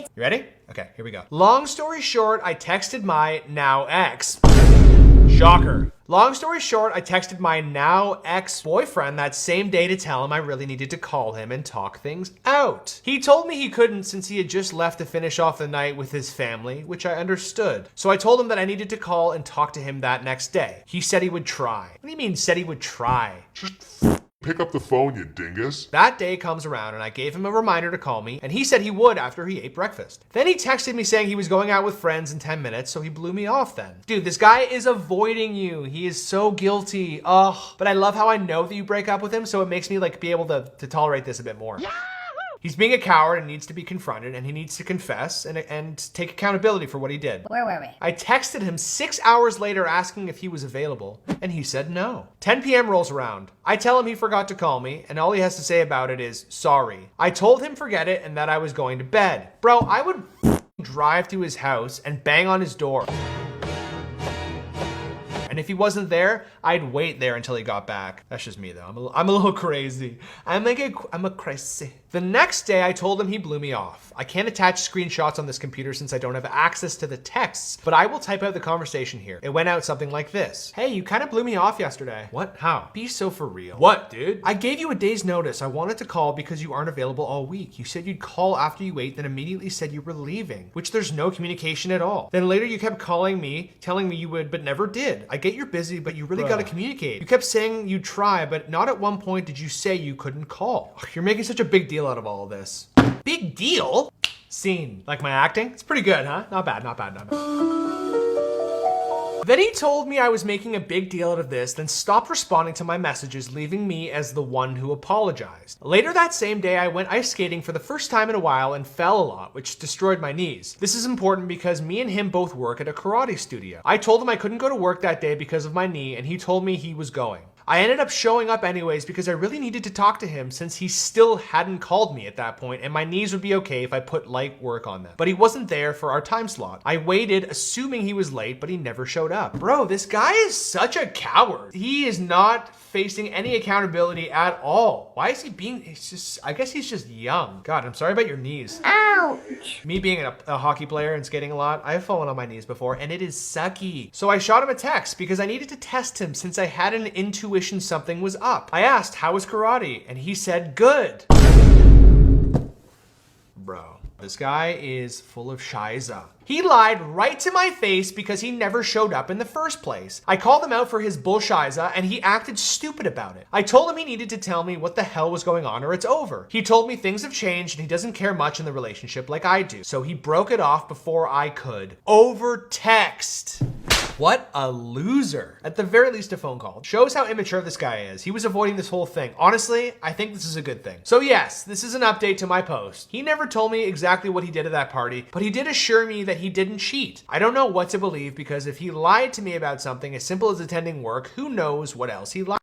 updates. You ready? Okay, here we go. Long story short, I texted my now ex. Shocker. Long story short, I texted my now ex-boyfriend that same day to tell him I really needed to call him and talk things out. He told me he couldn't since he had just left to finish off the night with his family, which I understood. So I told him that I needed to call and talk to him that next day. He said he would try. What do you mean said he would try? Just pick up the phone, you dingus. That day comes around and I gave him a reminder to call me, and he said he would after he ate breakfast. Then he texted me saying he was going out with friends in 10 minutes, so he blew me off then. Dude, this guy is avoiding you. He is so guilty. Ugh. But I love how I know that you break up with him, so it makes me like be able to tolerate this a bit more. Yeah. He's being a coward and needs to be confronted, and he needs to confess and take accountability for what he did. Where were we? I texted him 6 hours later asking if he was available, and he said no. 10 p.m. rolls around. I tell him he forgot to call me, and all he has to say about it is, sorry. I told him forget it and that I was going to bed. Bro, I would drive to his house and bang on his door. And if he wasn't there, I'd wait there until he got back. That's just me though. I'm a little crazy. I'm a crazy. The next day I told him he blew me off. I can't attach screenshots on this computer since I don't have access to the texts, but I will type out the conversation here. It went out something like this. Hey, you kind of blew me off yesterday. What? How? Be so for real. What, dude? I gave you a day's notice. I wanted to call because you aren't available all week. You said you'd call after you ate, then immediately said you were leaving, which there's no communication at all. Then later you kept calling me, telling me you would, but never did. I get you're busy, but you really gotta communicate. You kept saying you'd try, but not at one point did you say you couldn't call. Ugh, you're making such a big deal out of all of this. Big deal? Scene. Like my acting? It's pretty good, huh? Not bad, not bad, not bad. Then he told me I was making a big deal out of this, then stopped responding to my messages, leaving me as the one who apologized. Later that same day, I went ice skating for the first time in a while and fell a lot, which destroyed my knees. This is important because me and him both work at a karate studio. I told him I couldn't go to work that day because of my knee, and he told me he was going. I ended up showing up anyways because I really needed to talk to him since he still hadn't called me at that point, and my knees would be okay if I put light work on them. But he wasn't there for our time slot. I waited assuming he was late, but he never showed up. Bro, this guy is such a coward. He is not facing any accountability at all. Why is he being, I guess he's just young. God, I'm sorry about your knees. Ouch. Me being a hockey player and skating a lot, I've fallen on my knees before and it is sucky. So I shot him a text because I needed to test him since I had an intuition something was up. I asked, how was karate? And he said, good. Bro, this guy is full of shiza. He lied right to my face because he never showed up in the first place. I called him out for his bullshiza and he acted stupid about it. I told him he needed to tell me what the hell was going on or it's over. He told me things have changed and he doesn't care much in the relationship like I do. So he broke it off before I could. Over text. What a loser. At the very least, a phone call. Shows how immature this guy is. He was avoiding this whole thing. Honestly, I think this is a good thing. So yes, this is an update to my post. He never told me exactly what he did at that party, but he did assure me that he didn't cheat. I don't know what to believe because if he lied to me about something as simple as attending work, who knows what else he lied